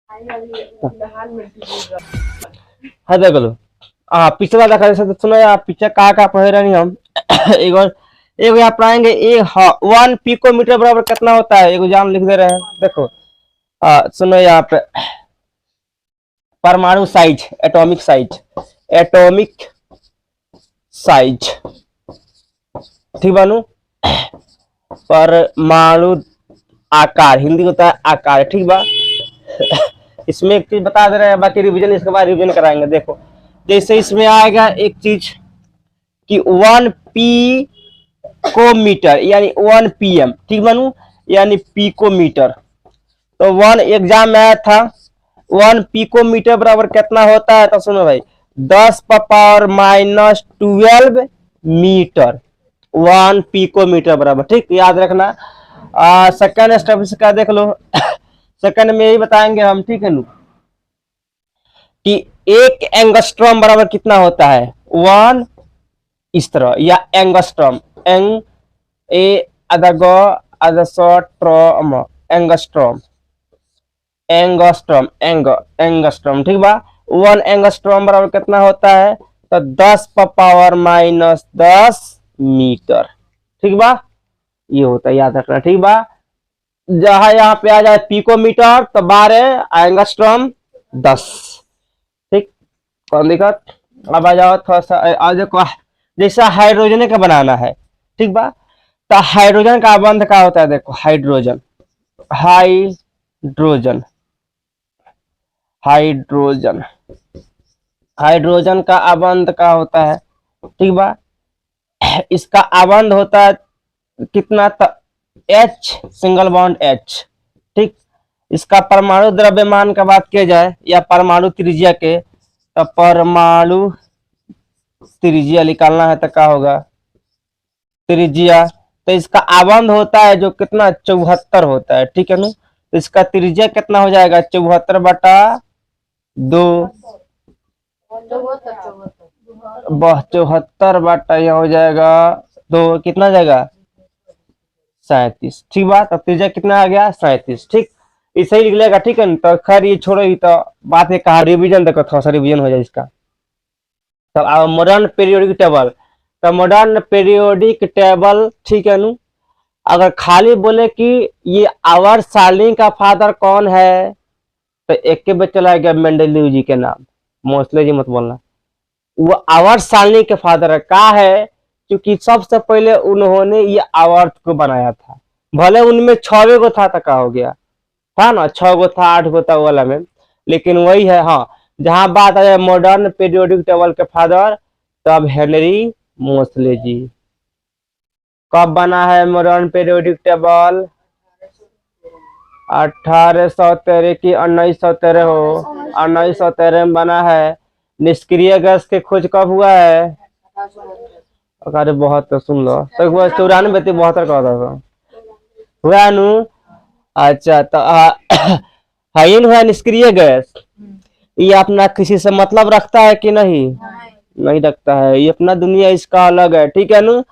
हाँ देख लो। पिछला देखा जैसे तो सुनो यार, पीछे का पढ़े रही हम। एक और एक यहाँ पढ़ाएंगे। ए 1 पिकोमीटर बराबर कितना होता है, एक एग्जाम लिख दे रहे हैं। देखो सुनो यहाँ पे, परमाणु size, atomic size, atomic size, ठीक बानू। परमाणु आकार, हिंदी होता है आकार, ठीक बा। इसमें एक चीज बता दे रहे हैं, बाकी रिवीजन इसके बाद रिवीजन कराएंगे। देखो जैसे इसमें आएगा एक चीज कि 1 पिकोमीटर यानी 1 PM, ठीक बनू, यानी पिकोमीटर। तो 1 एग्जाम में आया था, 1 पिकोमीटर बराबर कितना होता है, तो सुनो भाई, 10⁻⁻12 मीटर 1 पिकोमीटर बराबर, ठीक याद रखना। सेकंड स्टेप इसका देख लो। सेकंड में यही बताएंगे हम, ठीक है नु, कि 1 एंगस्ट्रॉम बराबर कितना होता है, 1 इस तरह, या एंगस्ट्रॉम, एंग ए अदग अदसट्रॉम, एंगस्ट्रॉम, एंगस्ट्रॉम, एंगस्ट्रॉम, ठीक बा। 1 एंगस्ट्रॉम बराबर कितना होता है, तो 10⁻⁻10 मीटर, ठीक बा। ये होता है, याद रखना, ठीक बा। जहां यहाँ पे आ जाए पिकोमीटर तो 12, एंगस्ट्रॉम 10, ठीक। कौन दिक्कत। अब आ जाओ थोड़ा सा, आज देखो जैसा हाइड्रोजन का बनाना है, ठीक बा। तो हाइड्रोजन का बंध क्या होता है, देखो हाइड्रोजन, हाइड्रोजन, हाइड्रोजन, हाइड्रोजन का आबंध क्या होता है, ठीक बा। इसका आबंध होता है कितना, तो H, सिंगल बॉन्ड H, ठीक। इसका परमाणु द्रव्यमान का बात किया जाए या परमाणु त्रिज्या के, तो परमाणु त्रिज्या निकालना है तो क्या होगा, त्रिज्या। तो इसका आबंध होता है जो कितना, 74 होता है, ठीक है ना। तो इसका त्रिज्या कितना हो जाएगा, 74/2, 74/, यह हो जाएगा 2, कितना हो जाएगा 37, ठीक बात। अब त्रिज्या कितना आ गया, 37, ठीक। इसे ही लिख लेगा, ठीक है। तो खैर ये छोड़ो, ही तो बात है, कहा रिवीजन, देखो थोड़ा सा रिवीजन हो जाए इसका। तब मॉडर्न पीरियोडिक टेबल, तो मॉडर्न पीरियोडिक टेबल, ठीक है नु। अगर खाली बोले कि ये आवर सारणी का फादर कौन है, तो एक के बच्चा चला गया मेंडेलीव जी के नाम, मोस्ले जी मत बोलना। वो आवर सारणी के फादर है, का है, क्योंकि सबसे पहले उन्होंने ये आवर्त को बनाया था। भले उनमें 6 गो था, तो का हो गया था ना, 6 गो था, 8 गो था वाला में, लेकिन वही है। हाँ, जहां बात आ जाए मॉडर्न पीरियोडिक टेबल के फादर, तब हेनरी मोस्ले जी। कब बना है मॉडर्न पीरियोडिक टेबल, 1813 की 1913 हो, 1913 में बना है। निष्क्रिय गैस के खोज कब हुआ है, अरे बहुत तो सुन लो, तो 94 72 का होता था, हुआ नु। अच्छा, तो हाइन हुआ निष्क्रिय गैस। ये अपना किसी से मतलब रखता है कि नहीं, नहीं रखता है, ये अपना दुनिया इसका अलग है, ठीक है नु।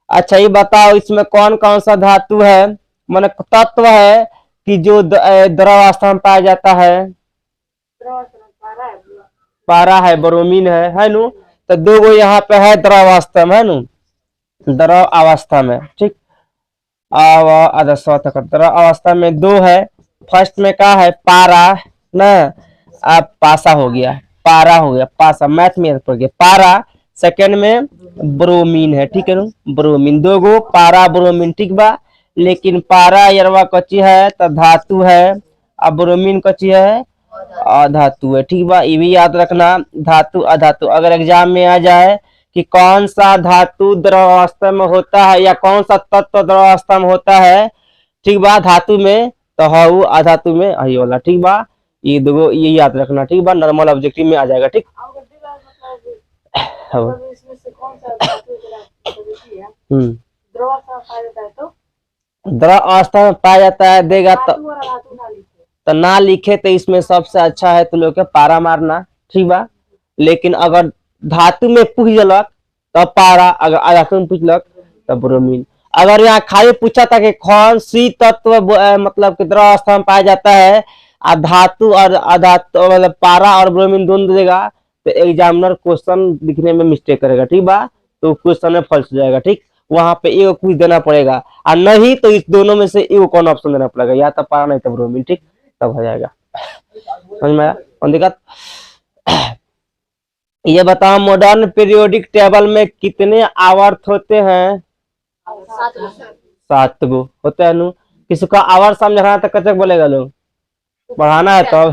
अच्छा ये बताओ, इसमें कौन कौन सा धातु है, माने तत्व है कि जो द्रवावस्था में पाया जाता है, पारा है, ब्रोमीन है नु। तो 2 गो यहाँ पे है द्रवावस्था में, है नु, द्रव अवस्था में, ठीक। द्रव अवस्था में 2 है। फर्स्ट में क्या है, पारा ना, अब पासा हो गया, पारा हो गया, पासा मैथ में पड़ गया, पारा। सेकंड में ब्रोमीन है, ठीक है ना, ब्रोमीन, 2 गो पारा ब्रोमीन, ठीक बा। लेकिन पारा यरवा कच्ची है तो धातु है, अब ब्रोमीन कच्ची है अधातु है, ठीक बा। ये भी याद रखना, धातु अधातु। अगर एग्जाम में आ जाए कि कौन सा धातु द्रवावस्था में होता है या कौन सा तत्व द्रवावस्था में होता है, ठीक बा, धातु में, तो हाउ अधातु में यही वाला, ठीक बा। ये 2 ये याद रखना, ठीक बा, नॉर्मल ऑब्जेक्टिव में आ जाएगा, ठीक। द्रव अवस्था में पाया जाता है, देगा तो ना लिखे तो इसमें सबसे अच्छा है तुम लोग के पारा मारना, ठीक बा। लेकिन अगर धातु में पूछ दिलक तो पारा, अगर अधातु में पूछलक तो ब्रोमीन। अगर यहाँ खाली पूछा था कि कौन सी तत्व मतलब कि द्रव अवस्था में पाया जाता है, धातु और अधातु मतलब पारा और ब्रोमीन दोनों देगा तो एग्जामिनर क्वेश्चन लिखने में मिस्टेक करेगा, ठीक बा, तो क्वेश्चन में फॉल्स हो जाएगा, ठीक। वहां पे एक कुछ देना पड़ेगा और नहीं तो इस दोनों में से एक कौन ऑप्शन देना पड़ेगा, या तो पारा नहीं तो ब्रोमीन, ठीक, तब हो जाएगा। समझ में आया कौन दिक्कत। ये बताओ मॉडर्न पीरियोडिक टेबल में कितने आवर्त होते हैं? 7 गो होते हैं नु। किसी का आवर्त समझना है तो कतक बोलेगा लोग, बढ़ाना है तो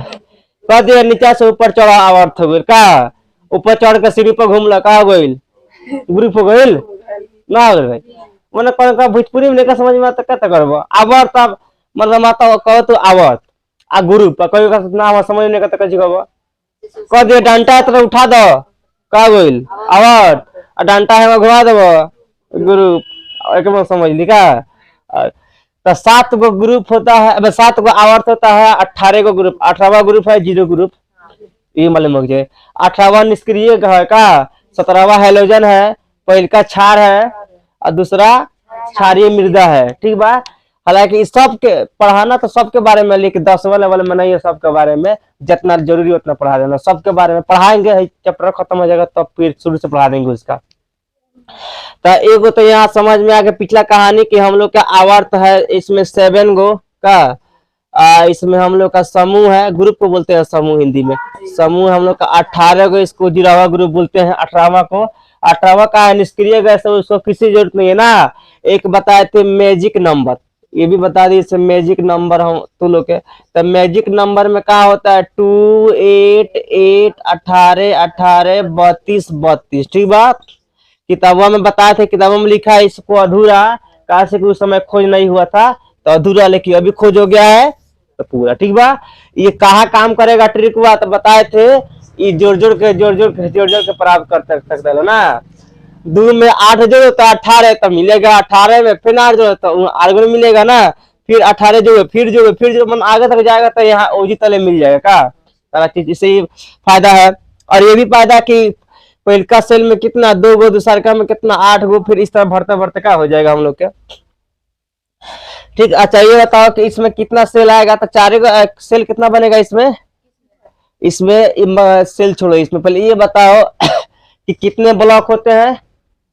कह दिया नीचे से ऊपर चढ़ा आवर्त हो गई का, ऊपर चढ़ के सीढ़ी पर घूमला का हो गई, ग्रुप हो गई ना हो गई। मैंने कौन भोजपुरी में लेकर समझ में आता कहता करबो आवर्त, अब मतलब माता कहो तो आवर्त आ ग्रुप कोई का ना समझ नहीं कहता कजी कहबो, कह दिया डंटा तरह उठा दो का गइल आवर्त, और डंटा है घुमा देबो ग्रुप, एक बार समझ ली का। तो 7 गो ग्रुप होता है, 7 गो आवर्त होता है, 18 गो ग्रुप, 18वां ग्रुप है जीरो ग्रुप, ये मालूम हो गया। 18वां निष्क्रिय है का, 17वां हेलोजन है, पहल का क्षार है और दूसरा क्षारीय मृदा है, ठीक बा। हालांकि इस सब के पढ़ाना तो सबके बारे में, लेकिन 10वां लेवल में नहीं है, सबके बारे में जितना जरूरी उतना पढ़ा देना, सबके बारे में पढ़ाएंगे, चैप्टर खत्म हो जाएगा तब फिर शुरू से पढ़ा देंगे उसका। तो एगो तो यहाँ समझ में आ गया पिछला कहानी कि हम लोग का आवर्त है इसमें 7 गो का, इसमें हम लोग का समूह है, ग्रुप को बोलते हैं समूह हिंदी में, समूह हम लोग का 18 गो, इसको 0वां ग्रुप बोलते हैं 18वां को। 18वां का है निष्क्रिय गैस, तो उसको किसी जरूरत नहीं है ना। एक बताए थे मैजिक नंबर, ये भी बता दी इससे मैजिक नंबर हम तुम लोग के, तो मैजिक नंबर में क्या होता है 2 8 8 18 18 32 32, ठीक बात। किताबों में बताए थे, किताबों में लिखा है इसको अधूरा, कहा से कि उस समय खोज नहीं हुआ था तो अधूरा, लेकिन अभी खोज हो गया है तो पूरा, ठीक बा। ये कहाँ काम करेगा ट्रिक हुआ तो बताए थे, ये जोड़ जोड़ के प्राप्त कर सकते हो ना। 2 में 8 जोड़ो तो 18 तो मिलेगा, 18 में फिर 8 जोड़ो तो 8 में मिलेगा ना, फिर 18 जोड़ो फिर जो मन आगे तक जाएगा तो यहाँ ओजी तले मिल जाएगा का, सारा चीज इससे ही फायदा है। और ये भी फायदा कि पहलका सेल में कितना 2 गो, दूसरा में कितना 8 गो, फिर इस तरह भरते भरते क्या हो जाएगा हम लोग के, ठीक। अच्छा ये बताओ कि इसमें कितना सेल आएगा, तो 4 सेल कितना बनेगा इसमें, इसमें सेल छोड़ो, इसमें पहले ये बताओ कि कितने ब्लॉक होते हैं,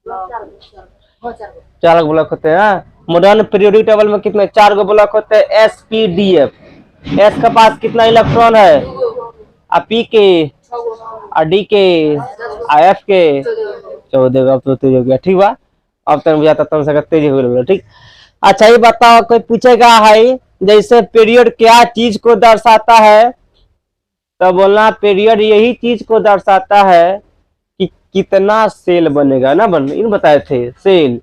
4 ब्लॉक होते हैं। मॉडर्न पीरियोडिक टेबल में कितने 4 गो ब्लॉक होते हैं, SPDF, एस का पास कितना इलेक्ट्रॉन है, और पी के और डी के और एफ के 14, अब तो तेज हो गया, ठीक बा। अब तक बुझाता तुम से तेज हो गया, ठीक। अच्छा ये बताओ कोई पूछेगा है जैसे पीरियड क्या चीज को दर्शाता है, तो बोलना पीरियड यही चीज को दर्शाता है कि कितना सेल बनेगा ना, इन बताए थे सेल,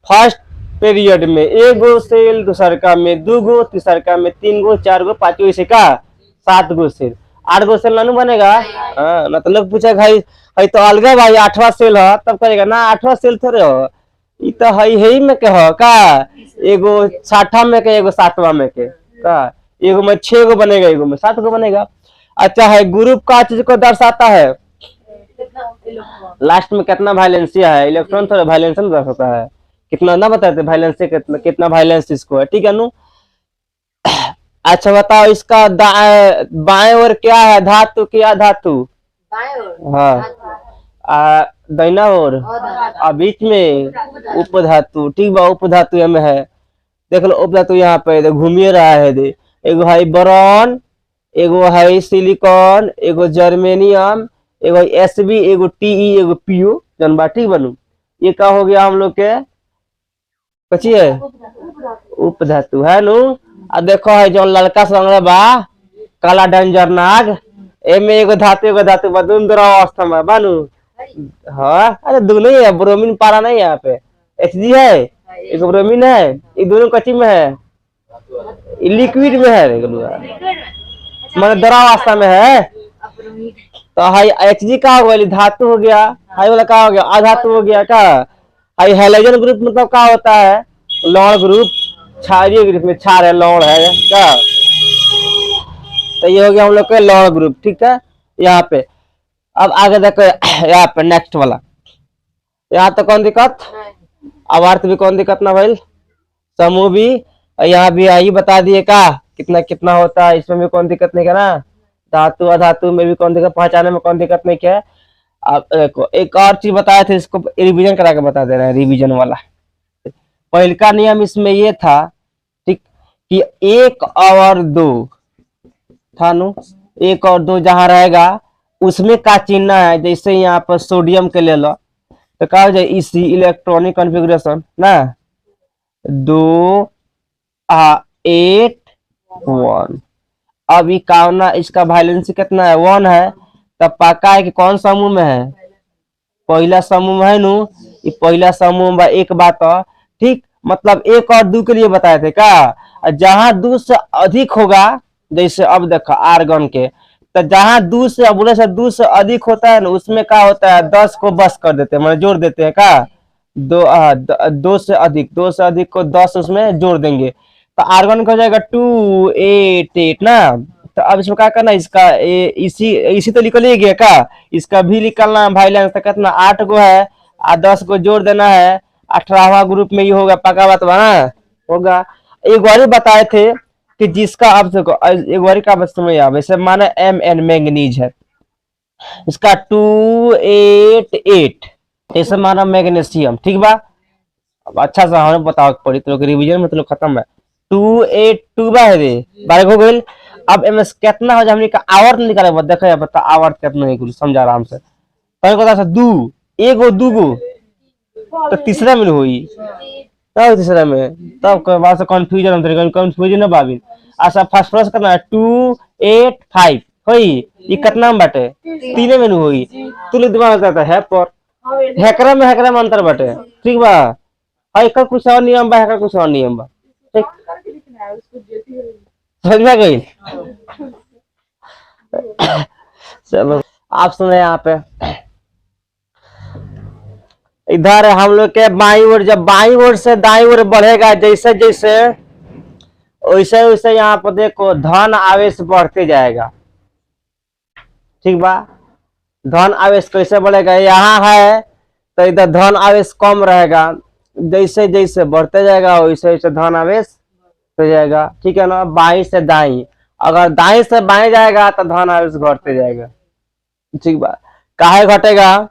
फर्स्ट पीरियड में 1 गो सेल, दूसरा में 2 गो, तीसरा में 3 गो, 4 गो, 5 गो, इसे का 7 गो सेल, 8 गो सेल ना बनेगा। ना तो लोग पूछे भाई है तो अलग भाई 8वां सेल है, तब कहेगा ना 8वां सेल थोड़े हो, ये तो है में के हो का, एगो 60 में के, एगो 7वां में के का, एगो में 6 गो बनेगा, एगो में 7 गो बनेगा। अच्छा है ग्रुप का चीज को दर्शाता है, लास्ट में कितना वाइलेंसिया है, इलेक्ट्रॉन थोड़ा वाइलेंस दर्शाता है, कितना ना बताते वाइलेंस कितना वाइलेंस इसको है, ठीक है नु। अच्छा बताओ इसका बाएं ओर क्या है, धातु क्या धातु, हाँ दाहिना ओर और बीच में उपधातु, ठीक बा, उपधातु में है, देख लो उपधातु यहाँ पे घूमिए रहा है दे, एगो है बोरॉन, एगो है सिलिकॉन, एगो जर्मेनियम, एगो Sb, एगो Te, एगो Pu जनबा, ठीक बनू। ये क्या हो गया हम लोग के कची है उपधातु है नु। आ देखो है जो लड़का संग बा काला डेंजर नाग, एमे एगो धातु बदून अवस्था में बानू, हाँ अरे दोनों ही है, ब्रोमीन पारा नहीं है यहाँ पे, Hg है, एक ब्रोमीन है, ये दोनों कच्ची में है, लिक्विड में है, मतलब द्रवावस्था में है। तो हाई Hg का हो गया धातु हो गया, हाई वाला का हो गया अधातु हो गया का। हाई हेलोजन ग्रुप मतलब क्या होता है, लौड़ ग्रुप, क्षारीय ग्रुप में क्षार है, लौड़ है क्या, तो ये हो गया हम लोग के लौड़ ग्रुप, ठीक है यहाँ पे। अब आगे देखो यहाँ पे नेक्स्ट वाला, यहाँ तो कौन दिक्कत, आवर्त भी कौन दिक्कत ना भाई, समूह भी यहाँ भी आई बता दिए का कितना कितना होता है, इसमें भी कोई दिक्कत नहीं है ना। धातु अधातु में भी कौन दिक्कत, पहचाने में कौन दिक्कत नहीं क्या है। आप देखो एक और चीज बताए थे, इसको रिवीजन करा के बता दे रहे हैं, रिवीजन वाला। पहले का नियम इसमें ये था, ठीक, कि एक और दो था नु, एक और दो जहां रहेगा उसमें का चिन्ह है, जैसे यहाँ पर सोडियम के ले लो तो क्या हो जाए, इसी इलेक्ट्रॉनिक कॉन्फ़िगरेशन ना, 2 8 1। अब ये कावना इसका वैलेंसी कितना है, 1 है, तब पक्का है कि कौन समूह में है, पहला समूह है नु, ये पहला समूह में एक बात और, ठीक, मतलब एक और दो के लिए बताए थे क्या, जहां दो से अधिक होगा, जैसे अब देखो आर्गन के, तो जहां दो से बोले से दो से अधिक होता है ना, उसमें क्या होता है 10 को बस कर देते हैं, मतलब जोड़ देते हैं क्या, दो से अधिक, दो से अधिक को 10 उसमें जोड़ देंगे, तो आर्गन का हो जाएगा 2 8 8 ना। तो अब इसमें क्या करना, इसका इसी इसी तो निकल ही गया का, इसका भी निकलना है भाई, तो कितना 8 गो है, 10 को जोड़ देना है, 18वां ग्रुप में ये होगा, पक्का बात बना होगा। एक बार बताए थे कि जिसका, अब देखो एक बार का बस समझ आ, वैसे माना Mn मैंगनीज है, इसका 2 8 8, ऐसे माना मैग्नीशियम, ठीक बा। अब अच्छा से हमें बताओ पड़ी, तो रिवीजन में तो खत्म है, 2 8 2 बा है रे, बारह हो गई। अब एम कितना हो जाए, हमने का आवर्त निकाले, देखो बता आवर्त कितना है, कुछ समझा आराम से, पहले को था दू, एगो दूगो, तो तीसरा में हुई, तब तीसरा में, तब बाद से कंफ्यूजन, कंफ्यूजन है बाबिन। अच्छा फास्फोरस करना है 2 8 5 होई, ये कितना में बाटे, तीने में हुई, तू लोग दिमाग लगाता है पर हैकरा में अंतर बाटे, ठीक बा। हैकर कुछ और नियम बा, हैकर कुछ और नियम बा, ठीक, समझ में गई। चलो आप सुने यहाँ पे, इधर हम लोग के बाई ओर, जब बाई ओर से दाई ओर बढ़ेगा, जैसे जैसे वैसे वैसे यहाँ पर देखो धन आवेश बढ़ते जाएगा, ठीक बा। धन आवेश कैसे बढ़ेगा, यहाँ है तो इधर धन आवेश कम रहेगा, जैसे जैसे बढ़ते जाएगा वैसे वैसे धन आवेश हो जाएगा, ठीक है ना। बाई से दाई, अगर दाई से बाएं जाएगा तो धन आवेश घटते जाएगा, ठीक बा। काहे घटेगा,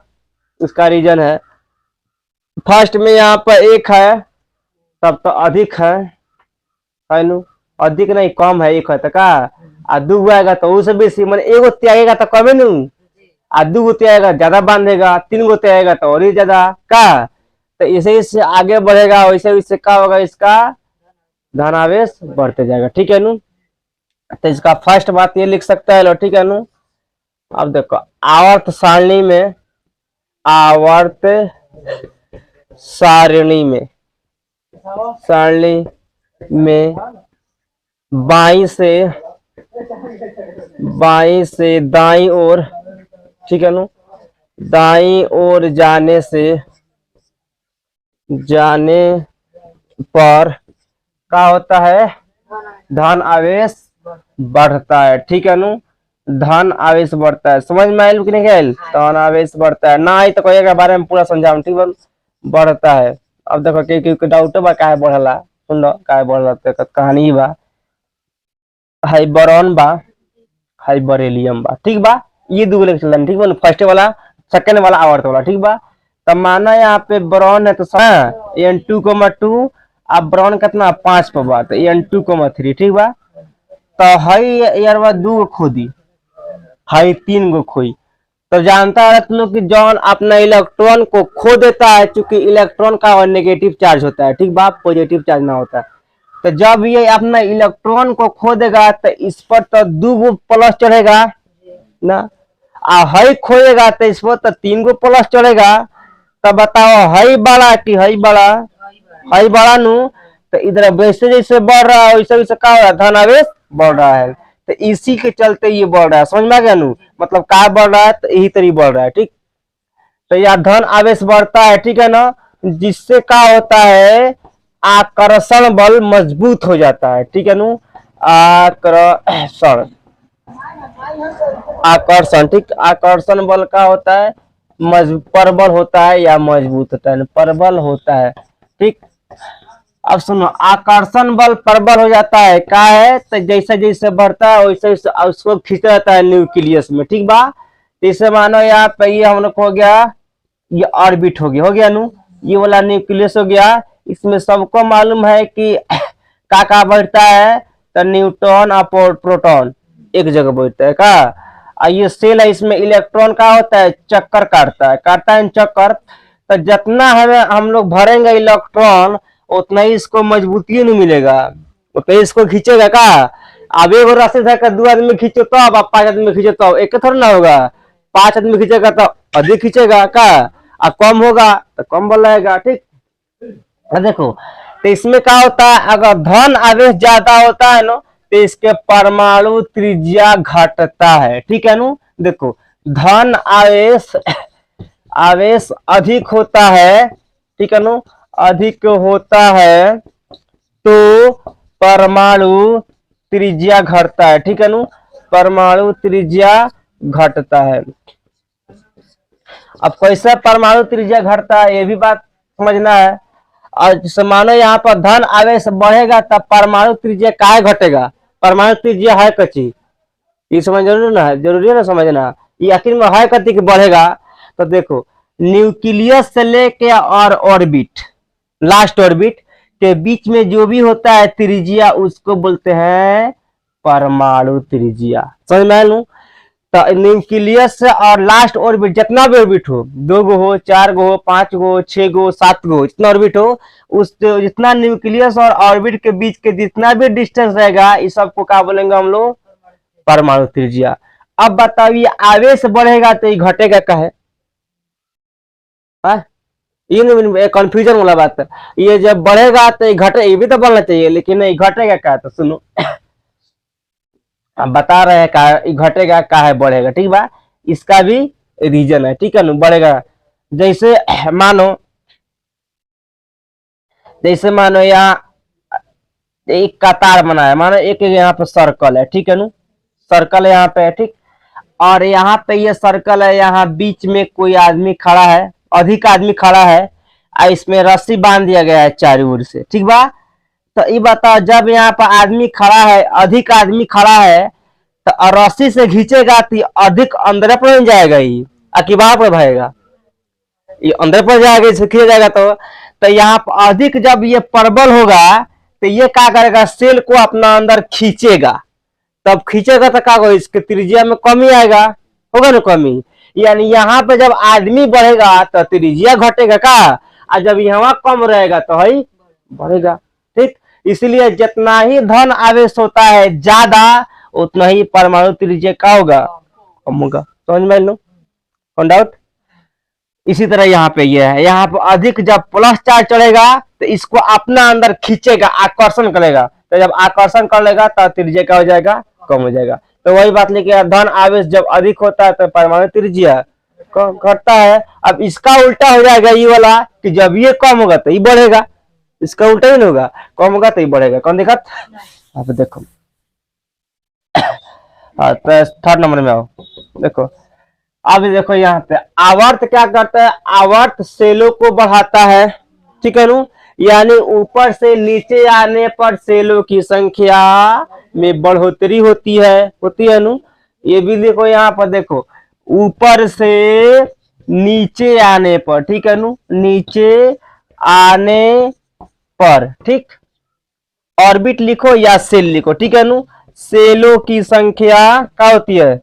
उसका रीजन है, फर्स्ट में यहाँ पर एक है, तब तो अधिक है नु, अधिक नहीं कम है, एक है तो का, आ दू आएगा तो उससे बेसी, मैंने एगो त्यागेगा तो कमे नु, आ दू गो त्यागेगा ज्यादा बांधेगा, 3 गो त्यागेगा तो और ही ज्यादा का, तो इसे इससे आगे बढ़ेगा, वैसे वैसे क्या होगा, इसका धनावेश बढ़ते जाएगा, ठीक है नु। तो इसका फर्स्ट बात ये लिख सकता है लो, ठीक है नु। अब देखो आवर्त सारणी में, आवर्त सारणी में, सारणी में बाई से दाई ओर, ठीक है नु, दाई ओर जाने पर क्या होता है, धन आवेश बढ़ता है, ठीक है नु, धन आवेश बढ़ता है, समझ में आयल कि नहीं आयल, धन आवेश बढ़ता है ना, आई तो कहिएगा बारे में पूरा समझाऊं, ठीक है, बढ़ता है। अब देखो के डाउट बा काहे बढ़ला, सुन लो काहे बढ़ला, तो कहानी बा, हाई बोरॉन बा, हाई बेरिलियम बा, ठीक बा, ये दो लेके चलन, ठीक बा, फर्स्ट वाला सेकंड वाला आवर्त वाला, ठीक बा। तब माना यहाँ पे बोरॉन है तो N2,2, अब बोरॉन कितना 5 पे बा, तो N2,3, ठीक बा। तो हाई यार बा 2 खोदी, हाई 3 गो खोई, तो जानता है तुम लोग कि जॉन अपना इलेक्ट्रॉन को खो देता है, चूंकि इलेक्ट्रॉन का नेगेटिव चार्ज होता है, ठीक बा, पॉजिटिव चार्ज ना होता है, तो जब ये अपना इलेक्ट्रॉन को खो देगा तो इस पर तो 2 गो प्लस चढ़ेगा ना, हई खोएगा तो इस पर तो 3 गो प्लस चढ़ेगा, तब बताओ हई बड़ा कि हई बड़ा, हई बड़ा नु, तो इधर वैसे जैसे बढ़ रहा है वैसे वैसे क्या हो रहा है, धन आवेश बढ़ रहा है, तो इसी के चलते ये बढ़ रहा है, समझ में आ गया नु, मतलब क्या बढ़ रहा है, तो यही तरी बढ़ रहा है, ठीक। तो यह धन आवेश बढ़ता है, ठीक है ना, जिससे क्या होता है, आकर्षण बल मजबूत हो जाता है, ठीक है नु, आकर्षण, आकर्षण, ठीक, आकर्षण बल का होता है, प्रबल होता है या मजबूत होता है, प्रबल होता है, ठीक। अब सुनो, आकर्षण बल प्रबल हो जाता है, क्या है, तो जैसे जैसे बढ़ता है वैसे वैसे उसको खींचा जाता है न्यूक्लियस में, ठीक बा। जैसे मानो यहाँ पे ये हम लोग को हो गया, ये ऑर्बिट हो गया नु, ये वाला न्यूक्लियस हो गया। इसमें सबको मालूम है कि का बढ़ता है, तो न्यूट्रॉन और प्रोटॉन एक जगह बैठता है का। और ये सेल है, इसमें इलेक्ट्रॉन का होता है, चक्कर काटता है चक्कर। तो जितना हमें हम लोग भरेंगे इलेक्ट्रॉन, उतना ही इसको मजबूती नहीं मिलेगा, उतना ही इसको खींचेगा का। अब एक रस्सी से दो आदमी खींचो तो, अब 5 आदमी खींचो तो एक थोड़ा ना होगा, 5 आदमी खींचेगा तो अधिक खींचेगा का, और कम होगा तो कम बल रहेगा, ठीक। देखो, तो इसमें क्या होता है, अगर धन आवेश ज्यादा होता है ना, तो इसके परमाणु त्रिज्या घटता है, ठीक है नु। देखो, धन आवेश आवेश अधिक होता है, ठीक है नु, अधिक होता है तो परमाणु त्रिज्या घटता है, ठीक है नु, परमाणु त्रिज्या घटता है। अब कैसे परमाणु त्रिज्या घटता है, ये भी बात समझना है। और जैसे मानो यहाँ पर धन आवेश बढ़ेगा तब परमाणु त्रिज्या काहे घटेगा, परमाणु त्रिज्या है कच्ची, ये समझ जरूरी ना है, जरूरी है ना समझना, ये आखिर में है कति कि बढ़ेगा। तो देखो, न्यूक्लियस से लेके और ऑर्बिट, लास्ट ऑर्बिट के बीच में जो भी होता है त्रिज्या, उसको बोलते हैं परमाणु त्रिज्या, समझ में लू। तो न्यूक्लियस और लास्ट ऑर्बिट, जितना भी ऑर्बिट हो, 2 गो हो, 4 गो हो, 5 गो, 6 गो, 7 गो, जितना ऑर्बिट हो, उस जितना न्यूक्लियस और ऑर्बिट के बीच के जितना भी डिस्टेंस रहेगा, इस सबको क्या बोलेंगे हम लोग, परमाणु त्रिज्या। अब बताओ, ये आवेश बढ़ेगा तो ये घटेगा क्या है, ये नहीं कंफ्यूजन वाला बात है। ये जब बढ़ेगा तो ये घटे, ये भी तो बढ़ना चाहिए, लेकिन ये घटेगा क्या, तो सुनो हम बता रहे हैं का घटेगा का है बढ़ेगा, ठीक बा। इसका भी रीजन है, ठीक है ना, बढ़ेगा। जैसे मानो यहाँ एक कतार बनाया, मानो एक यहाँ पे सर्कल है, ठीक है ना, सर्कल यहाँ पे है, ठीक। और यहाँ पे ये सर्कल है, यहाँ बीच में कोई आदमी खड़ा है, अधिक आदमी खड़ा है, और इसमें रस्सी बांध दिया गया है चारों ओर से, ठीक बा। तो ये बताओ, जब यहाँ पर आदमी खड़ा है, अधिक आदमी खड़ा है, तो रस्सी से खींचेगा तो अधिक अंदर पर नहीं जाएगा, ये कि बाहर पर भागेगा, ये अंदर पर जाएगा, इसे खींचा जाएगा। तो यहाँ पर अधिक जब ये प्रबल होगा, तो ये क्या करेगा, सेल को अपना अंदर खींचेगा, तब खींचेगा तो क्या होगा, इसके त्रिज्या में कमी आएगा, होगा ना कमी। यानी यहाँ पे जब आदमी बढ़ेगा तो त्रिज्या घटेगा का, और जब यहाँ कम रहेगा तो है बढ़ेगा, ठीक। इसलिए जितना ही धन आवेश होता है ज्यादा, उतना ही परमाणु त्रिज्या का होगा, कम होगा, समझ में लो, कौन डाउट। इसी तरह यहाँ पे ये है, यहाँ पे अधिक जब प्लस चार्ज चढ़ेगा तो इसको अपना अंदर खींचेगा, आकर्षण करेगा, तो जब आकर्षण कर लेगा तो त्रिज्या क्या हो जाएगा, कम हो जाएगा। तो वही बात लेके, धन आवेश जब अधिक होता है तो परमाणु त्रिज्या घटता है। अब इसका उल्टा हो जाएगा ये वाला, कि जब ये कम होगा तो ये बढ़ेगा, इसका उल्टा ही नहीं होगा, कम होगा तो ये बढ़ेगा। कौन देखा, आप देखो, तो थर्ड नंबर में आओ, देखो। अब देखो यहाँ पे आवर्त क्या करता है, आवर्त सेलों को बढ़ाता है, ठीक है नु, यानी ऊपर से नीचे आने पर सेलों की संख्या में बढ़ोतरी होती है नु। ये भी देखो यहाँ पर, देखो ऊपर से नीचे आने पर, ठीक है नु, नीचे आने पर, ठीक, ऑर्बिट लिखो या सेल लिखो, ठीक है नु, सेलों की संख्या क्या होती है,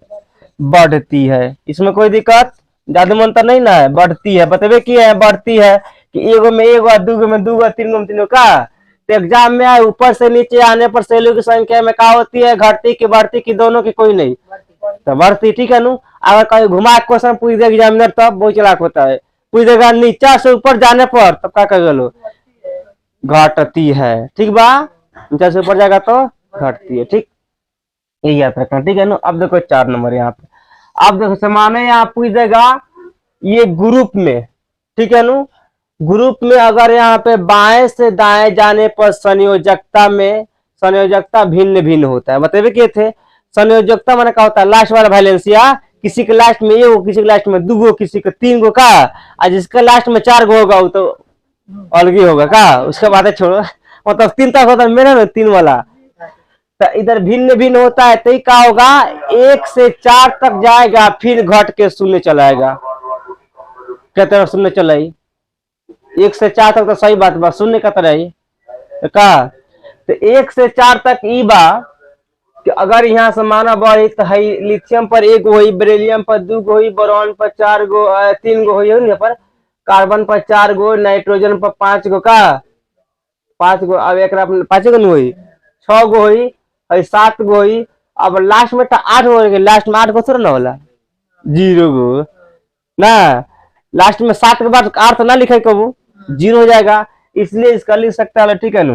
बढ़ती है। इसमें कोई दिक्कत, जादू मंत्र नहीं ना है, बढ़ती है, बतेबे की है, बढ़ती है कि एगो में एगो, दूगो में दूगो, तीनगो में तीनगो का। तो एग्जाम में आए, ऊपर से नीचे आने पर सेलों की संख्या में क्या होती है, घटती की बढ़ती की, दोनों की, कोई नहीं, तो बढ़ती, ठीक है नु। अगर कहीं घुमा क्वेश्चन पूछ देगा एग्जामिनर, तब बहुत चलाक होता है, पूछ देगा नीचा से ऊपर जाने पर, तब क्या कर लो, घटती है, ठीक बा, नीचा से ऊपर जाएगा तो घटती है, ठीक, ये याद रखना, ठीक है ना। अब देखो 4 नंबर यहाँ पे, अब देखो समाने यहाँ पूछ देगा, ये ग्रुप में, ठीक है नु, ग्रुप में अगर यहाँ पे बाएं से दाएं जाने पर संयोजकता भिन्न भिन्न होता है, बतेबे किए थे। संयोजकता माने क्या होता है, लास्ट वाला वैलेंसिया, किसी के लास्ट में एगो, किसी के लास्ट में दूगो, किसी के 3 गो का, और जिसके लास्ट में 4 गो होगा वो तो अलग ही होगा का, उसके बाद छोड़ो। मतलब 3 तक होता है मेरा में 3 वाला, तो इधर भिन्न भिन्न होता है, तो क्या होगा 1 से 4 तक जाएगा फिर घट के शून्य चलाएगा। क्या तरह शून्य चलाई 1 से 4 तक तो सही बात बा, शून्य का तरह ही तो का, तो 1 से 4 तक ई बा कि अगर यहाँ से माना बढ़ी तो है लिथियम पर 1 होई, बेरिलियम पर 2 होई, बोरॉन पर 4 गो 3 गो होई पर, कार्बन पर 4 गो, नाइट्रोजन पर 5 गो का 5 गो, अब एक 5 गो हुई 6 गो हुई, 7 गो हुई, अब लास्ट में तो 8 गो, लास्ट में 8 गो थोड़ा ना होला 0 गो ना, लास्ट में 7 के बाद 8 ना लिखे कबू 0 हो जाएगा, इसलिए इसका लिख सकता है। ठीक है ना,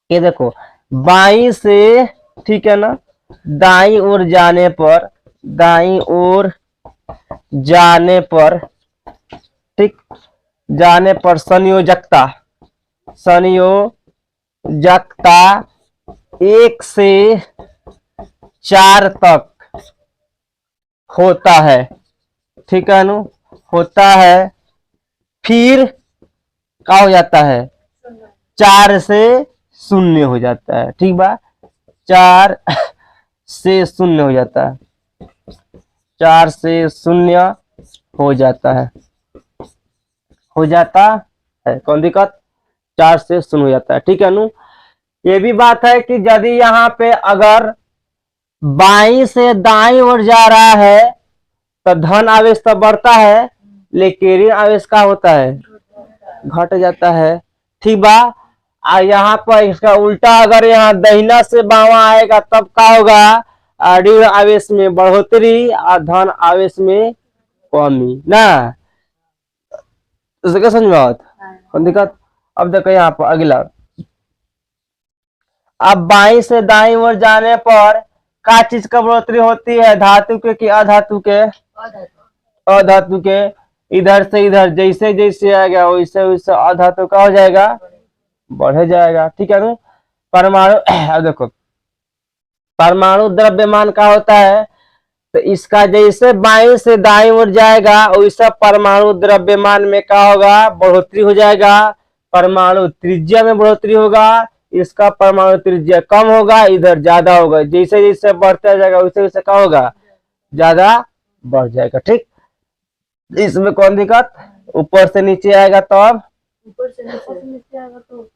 ये देखो बाई से, ठीक है ना, दाई ओर जाने पर, दाई ओर जाने पर, ठीक, जाने पर संयोजकता, संयोजकता 1 से 4 तक होता है। ठीक है ना, होता है, फिर क्या हो जाता है 4 से 0 हो जाता है। ठीक बा, 4 से 0 हो जाता है, 4 से 0 हो जाता है, हो जाता है, कौन दिक्कत 4 से 0 हो जाता है। ठीक है नु, ये भी बात है कि यदि यहाँ पे अगर बाई से दाई ओर जा रहा है तो धन आवेश तो बढ़ता है, लेकिन ऋण आवेश का होता है घट जाता है। ठीक बा, यहाँ पर इसका उल्टा अगर यहाँ दहिना से बावा आएगा तब क्या होगा, ऋण आवेश में बढ़ोतरी और धन आवेश में कमी ना, क्या समझ में आवत कौन दिक्कत। अब देखो यहाँ पर अगला, अब बाई से दाई ओर जाने पर क्या चीज का बढ़ोतरी होती है, धातु के कि अधातु के, अधातु के, इधर से इधर जैसे जैसे आएगा वैसे वैसे अधातु का हो जाएगा बढ़ जाएगा। ठीक है ना, परमाणु अब देखो परमाणु द्रव्यमान का होता है, तो इसका जैसे बाई से दाई ओर जाएगा वैसा परमाणु द्रव्यमान में क्या होगा बढ़ोतरी हो जाएगा, परमाणु त्रिज्या में बढ़ोतरी होगा, इसका परमाणु त्रिज्या कम होगा, इधर ज्यादा होगा, जैसे जैसे बढ़ता जाएगा वैसे वैसे क्या होगा ज्यादा बढ़ जाएगा। ठीक, इसमें कौन दिक्कत, ऊपर से नीचे आएगा तो अब ऊपर से नीचे आएगा तो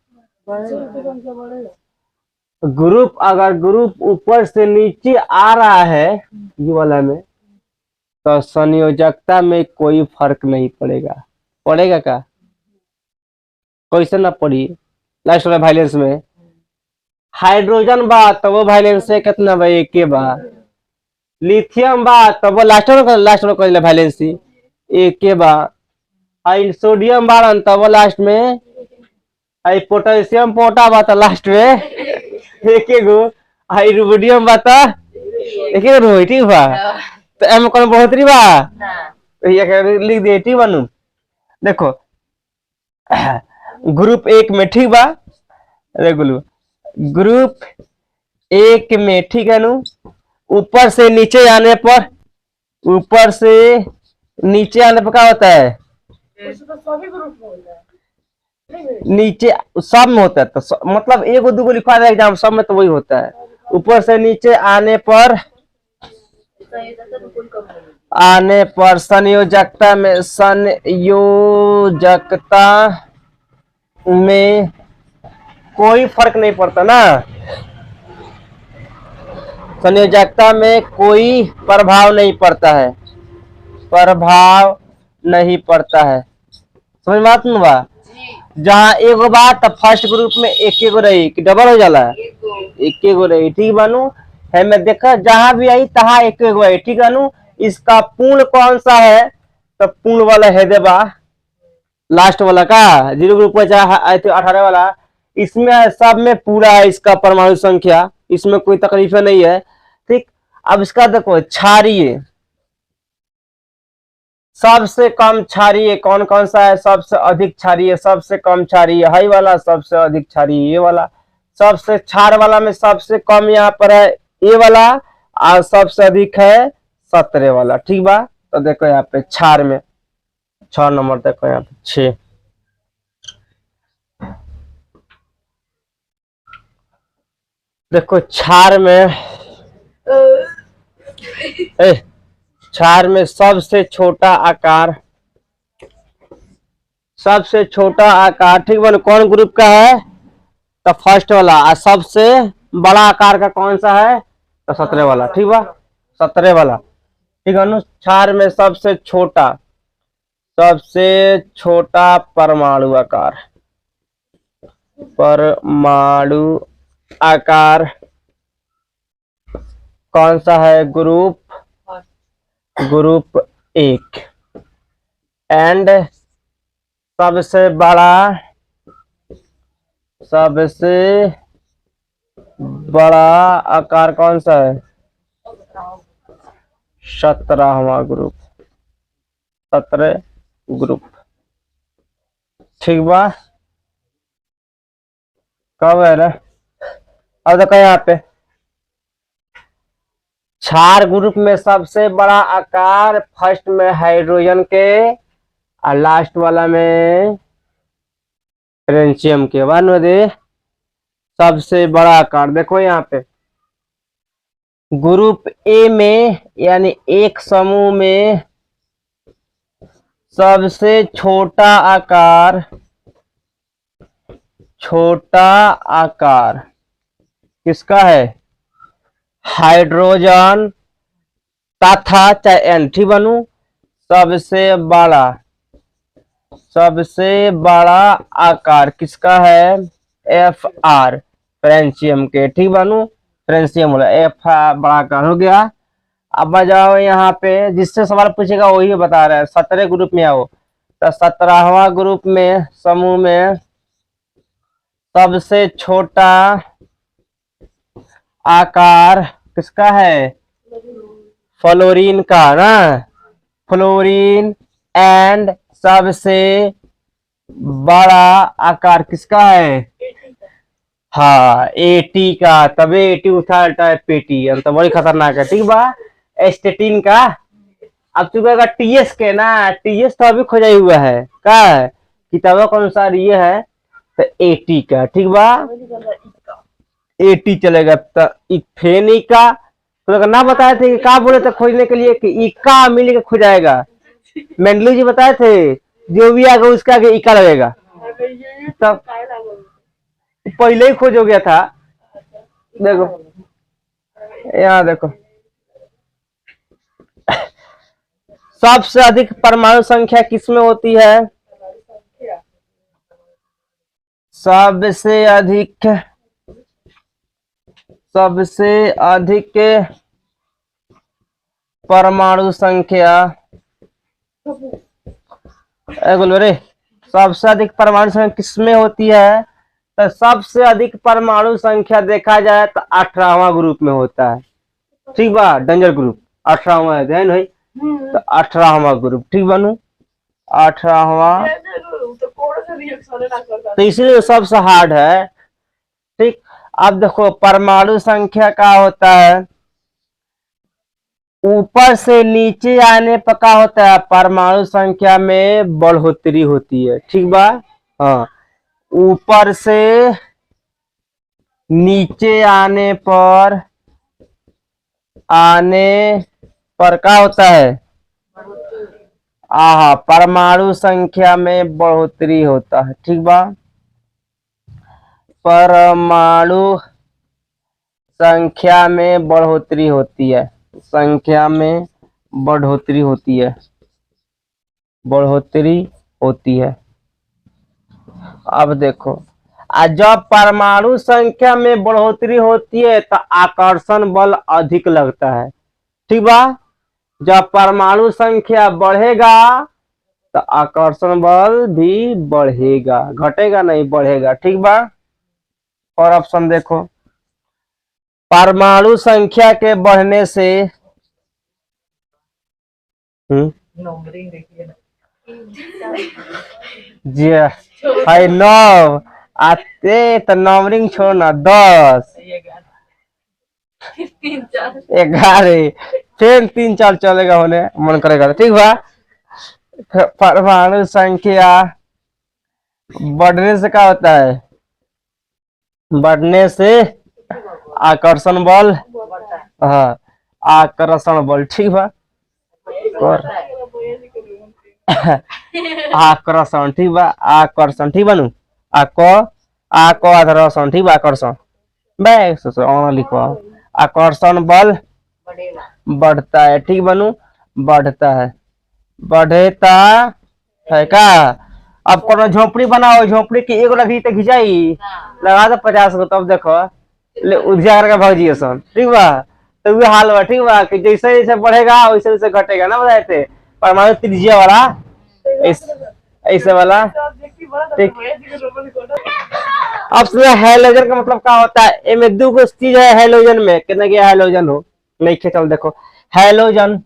ग्रुप, अगर ग्रुप ऊपर से नीचे आ रहा है ये वाला में तो संयोजकता में कोई फर्क नहीं पड़ेगा, पड़ेगा क्या कैसे ना पड़ी, लास्ट वाला वायलेंस में हाइड्रोजन बा तो वो वायलेंस है कितना बा 1 बा, लिथियम बा तो वो लास्ट में कर वायलेंस 1 बा, आई सोडियम बारन तब वो लास्ट में, आई पोटेशियम पोटा बा तो लास्ट में 1 गो, आई रुबिडियम बा तो 1 गो रही। ठीक बा, तो एम कौन बढ़ोतरी बा तो ये लिख दिए। ठीक बनू, देखो ग्रुप 1 में, ठीक बा, रेगुलर ग्रुप 1 में, ठीक है नु, ऊपर से नीचे आने पर, ऊपर से नीचे आने पर क्या होता है नीचे सब में होता है, तो मतलब 1 2 लिखवा है एग्जाम सब में तो वही होता है, ऊपर से नीचे आने पर, आने पर संयोजकता में, संयोजकता में कोई फर्क नहीं पड़ता ना, संयोजकता में कोई प्रभाव नहीं पड़ता है, प्रभाव नहीं पड़ता है, समझ में आता बा, जहाँ 1 बा तो फर्स्ट ग्रुप में 1 गो रही कि डबल हो जाला 1 गो रही। ठीक बानू, है मैं देखा जहां भी आई तहा 1 गो आई। ठीक है नु, इसका पूर्ण कौन सा है तो पूर्ण वाला है देबा, लास्ट वाला का 0 ग्रुप 18 वाला, इसमें सब में पूरा है इसका परमाणु संख्या, इसमें कोई तकलीफ नहीं है। ठीक, अब इसका देखो क्षारीय, सबसे कम क्षारीय कौन कौन सा है, सबसे अधिक क्षारीय, सबसे कम क्षारीय हाई वाला, सबसे अधिक क्षारीय ये वाला, सबसे क्षार वाला में सबसे कम यहाँ पर है ये वाला, और सबसे अधिक है 17 वाला। ठीक बा, तो देखो यहाँ पे क्षार में 6 नंबर देखो यहाँ पे 6, देखो क्षार में क्षार में सबसे छोटा आकार ठीक बोलो कौन ग्रुप का है? तो फर्स्ट वाला। और सबसे बड़ा आकार का कौन सा है? तो 17 वाला। ठीक बा, 17 वाला। ठीक है ना। क्षार में सबसे छोटा परमाणु आकार कौन सा है? ग्रुप 1। एंड सबसे बड़ा आकार कौन सा है? 17वां ग्रुप। 17 ग्रुप। ठीक बा, कब है ना? अब देखो यहाँ पे क्षार ग्रुप में सबसे बड़ा आकार फर्स्ट में हाइड्रोजन के और लास्ट वाला में फ्रेंचियम के। वन दे सबसे बड़ा आकार देखो यहाँ पे ग्रुप ए में यानी एक समूह में सबसे छोटा आकार किसका है? हाइड्रोजन तथा चाहे एन। ठीक बनू। सबसे बड़ा आकार किसका है? एफ आर फ्रेंचियम के। ठीक बनू। फ्रेंचियम बोला एफ बड़ा आकार हो गया। अब आ जाओ यहाँ पे जिससे सवाल पूछेगा वही बता रहा है। 17 ग्रुप में आओ तो 17वां ग्रुप में समूह में सबसे छोटा आकार किसका है? फ्लोरीन का ना। फ्लोरीन। एंड सबसे बड़ा आकार किसका है? हाँ, एटी का। तबे एटी उठा है पेटी। तो बड़ी खतरनाक है। ठीक बा। एस्टेटिन का। अब तू कहेगा टीएस के ना। टीएस तो अभी खोजा हुआ है का किताबों के अनुसार ये है तो एटी का। ठीक बा। 80 चलेगा। तो फेनी का तो ना बताए थे कि क्या बोले थे खोजने के लिए कि इक्का मिल के खोजाएगा। मेंडलू जी बताए थे जो भी आगे उसका आगे इक्का लगेगा। तब पहले ही खोज हो गया था। देखो यहाँ देखो सबसे अधिक परमाणु संख्या किसमें होती है? सबसे अधिक परमाणु संख्या बोलो रे सबसे अधिक परमाणु संख्या किसमें होती है? तो सबसे अधिक परमाणु संख्या देखा जाए तो 18वां ग्रुप में होता है। ठीक बा। डेंजर ग्रुप 18वां ध्यान है तो 18वां ग्रुप। ठीक बनू। 18वां तो इसलिए सबसे हार्ड है। ठीक। अब देखो परमाणु संख्या का होता है ऊपर से नीचे आने पर क्या होता है? परमाणु संख्या में बढ़ोतरी होती है। ठीक बा। हाँ, ऊपर से नीचे आने पर क्या होता है? परमाणु संख्या में बढ़ोतरी होता है। ठीक बा। परमाणु संख्या में बढ़ोतरी होती है। अब देखो जब परमाणु संख्या में बढ़ोतरी होती है तो आकर्षण बल अधिक लगता है। ठीक बा। जब परमाणु संख्या बढ़ेगा तो आकर्षण बल भी बढ़ेगा, घटेगा नहीं बढ़ेगा। ठीक बा। और ऑप्शन देखो परमाणु संख्या के बढ़ने से जी है 9 आते तो नंबरिंग छोड़ना 10 11 फिर 3 4 चलेगा होने मन करेगा। ठीक बा। परमाणु संख्या बढ़ने से क्या होता है? बढ़ने से आकर्षण बल, हाँ आकर्षण बल, ठीक बा। और आकर्षण, ठीक बा, आकर्षण, ठीक बनू। आको आको आकर्षण, ठीक बा, आकर्षण बे लिखो। आकर्षण बल बढ़ता है, ठीक बनू, बढ़ता है, बढ़ता है का। अब कोनो झोपड़ी बनाओ, झोपड़ी की एगो लगी तो खिंचाई लगा दो 50 को, तब देखो ले उजियार का भौजी सन, ठीक बा। तो वो हाल बा, ठीक बा, कि जैसे जैसे बढ़ेगा वैसे वैसे घटेगा ना, बताए परमाणु त्रिज्या वाला ऐसे वाला, ठीक। अब सुना हैलोजन का मतलब क्या होता है, इनमें दो चीज है हैलोजन में, कितना क्या हैलोजन हो नहीं खे, चल देखो हैलोजन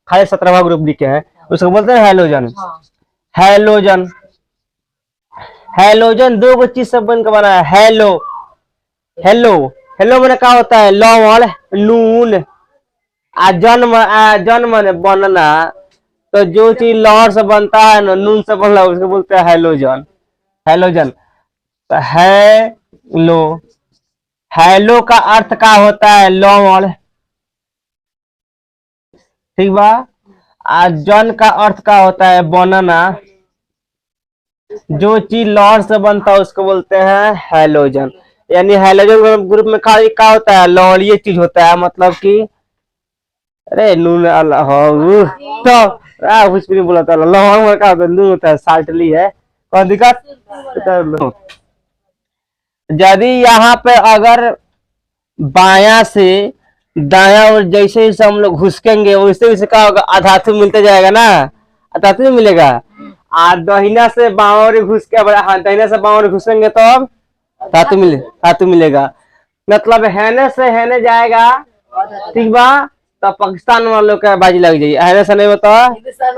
खाली 17वां ग्रुप लिखे हैं, उसको बोलते हैं हैलोजन। हैलोजन, हैलोजन दो चीज से बनकर बना है, हेलो हेलो, हेलो मैंने क्या होता है, लवण नून, जन माने बनना, तो जो चीज लौर से बनता है ना, नून से बनना, उसको बोलते हैं हैलोजन। हैलोजन तो हैलो, हैलो का अर्थ क्या होता है, लौड़, ठीक बा। जन का अर्थ क्या होता है, बनना, जो चीज लौर से बनता है उसको बोलते हैं हैलोजन। यानी हैलोजन ग्रुप में खाली क्या होता है, लौड़ीय चीज होता है, मतलब कि अरे नून हो तो कुछ भी नहीं बोला था, लौंग का नून होता है, साल्टली है, कौन दिक्कत। यदि यहाँ पे अगर बाया से दाया और जैसे जैसे हम लोग घुसकेंगे वैसे वैसे क्या होगा, अधातु मिलते जाएगा ना, अधातु मिलेगा। दहिना से बावर घुस के, हाँ दहिना से बावर घुसेंगे तो अब धातु मिलेगा। मतलब हैने से हैने जाएगा, ठीक बा, तो पाकिस्तान वालों का बाजी लग जाएगी, हैने से नहीं बता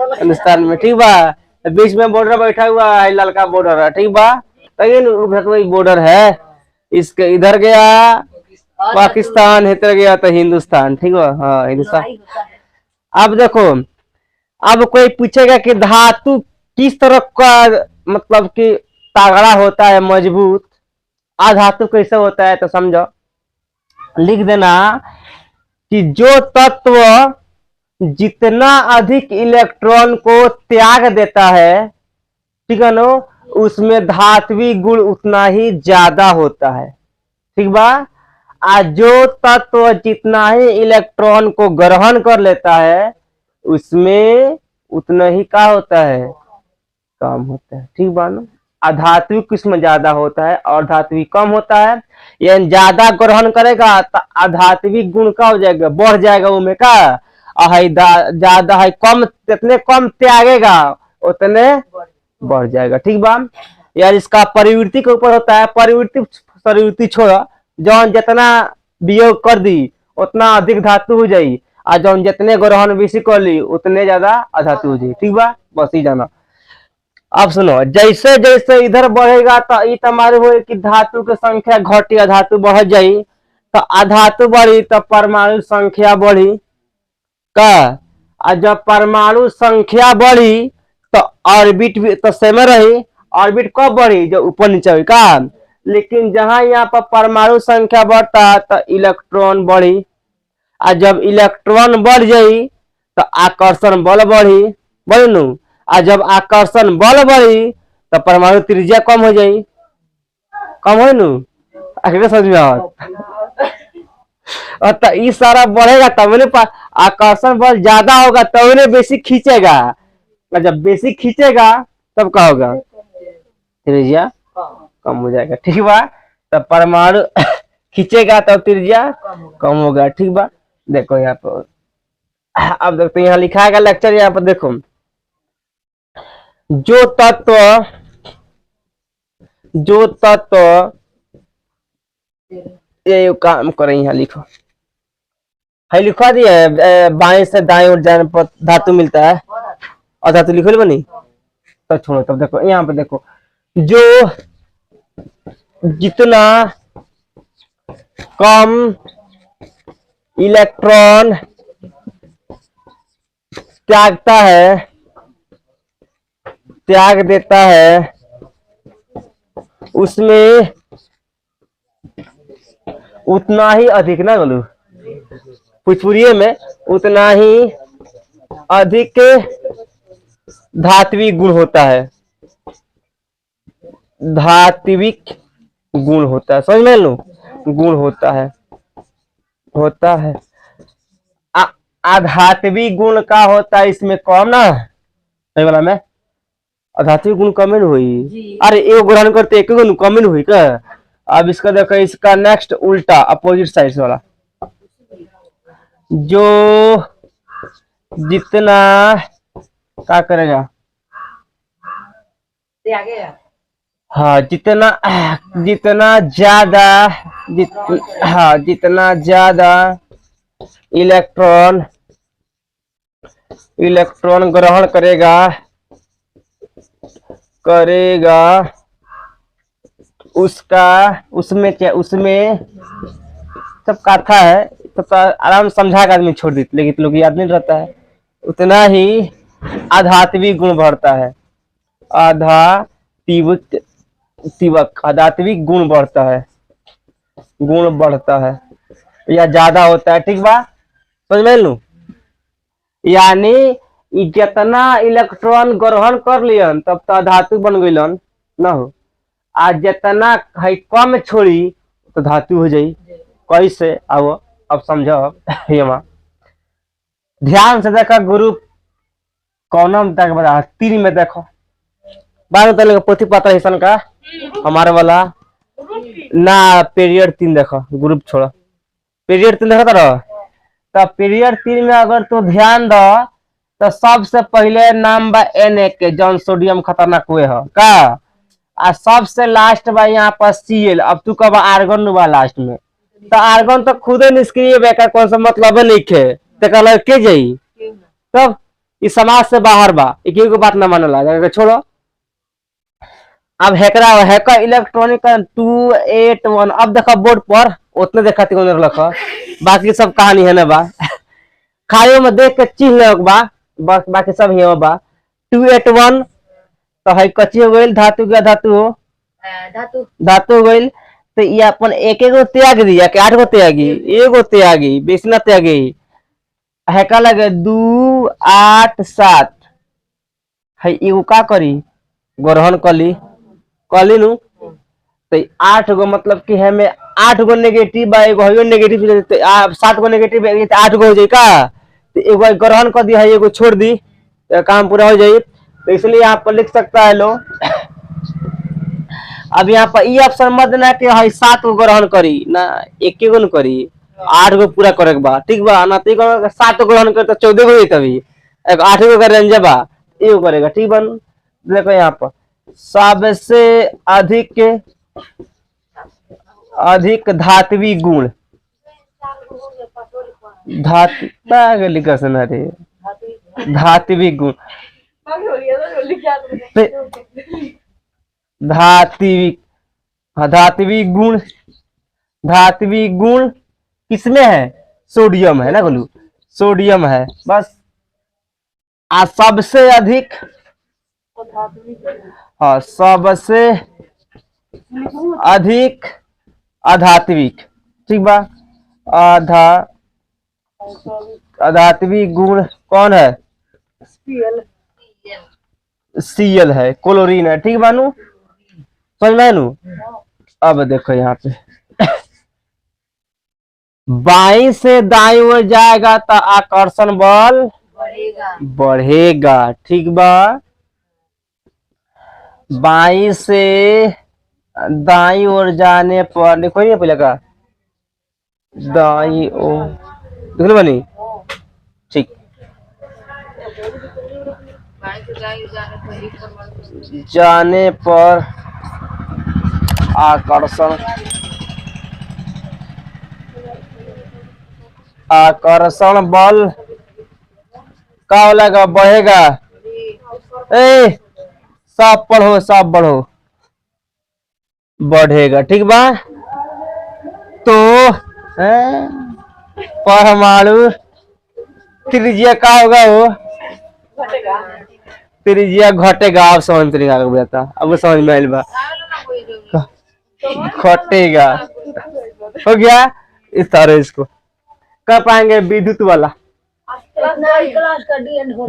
हिंदुस्तान में, ठीक बा। बीच में बॉर्डर बैठा हुआ है, लड़का बॉर्डर है, ठीक बा, तो बॉर्डर है, इसके इधर गया पाकिस्तान, इधर गया तो हिंदुस्तान, ठीक है, हाँ हिंदुस्तान। अब देखो, अब कोई पूछेगा कि धातु किस तरह का, मतलब कि तगड़ा होता है, मजबूत, अधातु कैसे होता है, तो समझो, लिख देना कि जो तत्व जितना अधिक इलेक्ट्रॉन को त्याग देता है, ठीक है ना, उसमें धात्विक गुण उतना ही ज्यादा होता है, ठीक बा। आज जो तत्व जितना ही इलेक्ट्रॉन को ग्रहण कर लेता है उसमें उतना ही क्या होता है, कम होता है, ठीक बा ना। अधात्विक किस्म ज्यादा होता है और धात्विक कम होता है। यानी ज्यादा ग्रहण करेगा तो अधात्विक गुण का हो जाएगा, बढ़ जाएगा उनमें का, ज्यादा है कम, जितने कम त्यागेगा उतने बढ़ जाएगा, ठीक बा। यार इसका प्रवृत्ति के ऊपर होता है, प्रवृत्ति छोड़ा, जौन जितना वियोग कर दी उतना अधिक धातु हो जाई, और जौन जितने ग्रहण बेसी कर ली उतने ज्यादा अधातु हो जाई, ठीक बा, बस ही जाना। अब सुनो, जैसे जैसे इधर बढ़ेगा तो ये तुम्हारे हो कि धातु की संख्या घटी, अधातु बढ़ जाई, तो अधातु बढ़ी तो परमाणु संख्या बढ़ी का, और जब परमाणु संख्या बढ़ी तो ऑर्बिट भी तो सेम रही, ऑर्बिट कब बढ़ी, जब ऊपर नीचे हुई का। लेकिन जहां यहाँ पर परमाणु संख्या बढ़ता है तो इलेक्ट्रॉन बढ़ी, और जब इलेक्ट्रॉन बढ़ जाई तो आकर्षण बल बढ़ी, बढ़ू, और जब आकर्षण बल बढ़ी तो परमाणु त्रिज्या कम हो जाई, कम हो नू, आखिर समझ में और तो इस सारा बढ़ेगा तब ने आकर्षण बल ज्यादा होगा तब ने बेसी खींचेगा, और जब बेसी खींचेगा तब क्या होगा, त्रिज्या कम हो जाएगा, ठीक बा। तो परमाणु खींचेगा तब त्रिज्या कम होगा, ठीक बा। देखो यहाँ पर, अब देखते यहाँ लिखा है लेक्चर, यहाँ पर देखो, जो तत्व ये काम करें, यहाँ लिखो है, लिखवा दिया बाएं से दाएं ओर जाने पर धातु मिलता है, और धातु लिखो बनी, तो छोड़ो, तब देखो यहाँ पे देखो, जो जितना कम इलेक्ट्रॉन त्याग देता है उतना ही अधिक ना बोलू भोजपुरी में उतना ही अधिक धात्विक गुण होता है। धात्विक गुण होता है, समझ में लो, गुण होता है। आध्यात्मिक गुण का होता है इसमें कम ना, सही वाला में आध्यात्मिक गुण कम ही हुई। अरे एक ग्रहण करते एक गुण कम ही हुई क्या। अब इसका देखो, इसका नेक्स्ट उल्टा अपोजिट साइड वाला, जो जितना क्या करेगा, हाँ जितना जितना ज्यादा हाँ जितना ज्यादा इलेक्ट्रॉन ग्रहण करेगा उसका उसमें सब कथा है, सब तो आराम समझा के आदमी छोड़ देते, लेकिन लोग याद नहीं रहता है। उतना ही आध्यात्मिक गुण बढ़ता है, आध्यात्मिक गुण बढ़ता है या ज्यादा होता है, ठीक बा, समझ में लू। यानी जितना इलेक्ट्रॉन ग्रहण कर लियन तब तो धातु बन गइलन ना हो, आज जितना है कम छोड़ी तो धातु हो जाई। कैसे आओ अब समझो। हेमा ध्यान से देखा, गुरु कौन तक बता 3 में देखो, बाद में पोथी पत्र हिसन का हमारे वाला ना, पीरियड 3 देखो, ग्रुप छोड़ो, पीरियड 3 देखो तो पीरियड 3 में अगर तू ध्यान दो तो सबसे पहले नाम बा Na के, जौन सोडियम खतरनाक हुए है का, आ सबसे लास्ट बा यहाँ पर Cl। अब तू कब आर्गन बा लास्ट में, तो आर्गन तो खुदे निष्क्रिय बेकार, कौन सा मतलब नहीं खे के जाई, तब इस समाज से बाहर बा, एक ही को बात ना मानला, छोड़ो। अब हैकर इलेक्ट्रॉनिक 281, अब देखो बोर्ड पर उतने देखा रखा, बाकी सब कहानी है ना बा, खायो में देख के चिन्ह बा, बस बाकी सब ही बा। 281 तो है कच्ची हो गई, धातु का धातु हो, धातु हो गई, तो ये अपन एक गो त्याग दिया कि 8 गो त्यागी, एगो त्यागी, बेसना त्यागी है का लगे 2 8 7 है, एगो का करी ग्रहण कली नु, तो 8 गो मतलब कि हमें 8 गो नेगेटिव बा, एगो है नेगेटिव, 7 गो नेगेटिव 8 गो हो जाए का, तो एगो ग्रहण कर दिया है, एगो छोड़ दी, काम पूरा हो जाए। तो इसलिए यहाँ पर लिख सकता है लो। अब यहाँ पर ये ऑप्शन मत देना कि है 7 गो ग्रहण करी ना, एक गो न करी, 8 गो पूरा करे बा, ठीक बा ना, तो 7 ग्रहण करे तो 14 गो तभी 8 गो कर रेंज बा, एगो करेगा, ठीक बन। देखो यहाँ पर सबसे अधिक धात्विक गुण, धात्विक गुण, धात्विक गुण किसमें है, सोडियम है ना, बोलू सोडियम है बस। सबसे अधिक, हाँ सबसे अधिक आध्यात्मिक, ठीक बा, आध्यात्मिक गुण कौन है, Cl है, क्लोरीन है, ठीक बानू, समझ में नू। अब देखो यहाँ पे बाई से दाई ओर जाएगा तो आकर्षण बल बढ़ेगा, ठीक बा, बाई से दाई ओर जाने पर, देखो नहीं पहले का दाई ओर, देख लो बनी, ठीक, जाने पर आकर्षण बल का लगा बढ़ेगा। सब बढ़ो बढ़ेगा, ठीक बा। तो परमाणु त्रिज्या का होगा, वो त्रिज्या घटेगा। अब समझ में तरीका बुझाता, अब समझ में आइल बा, घटेगा हो गया। इस तरह इसको कब पाएंगे विद्युत वाला। क्लास का डी एंड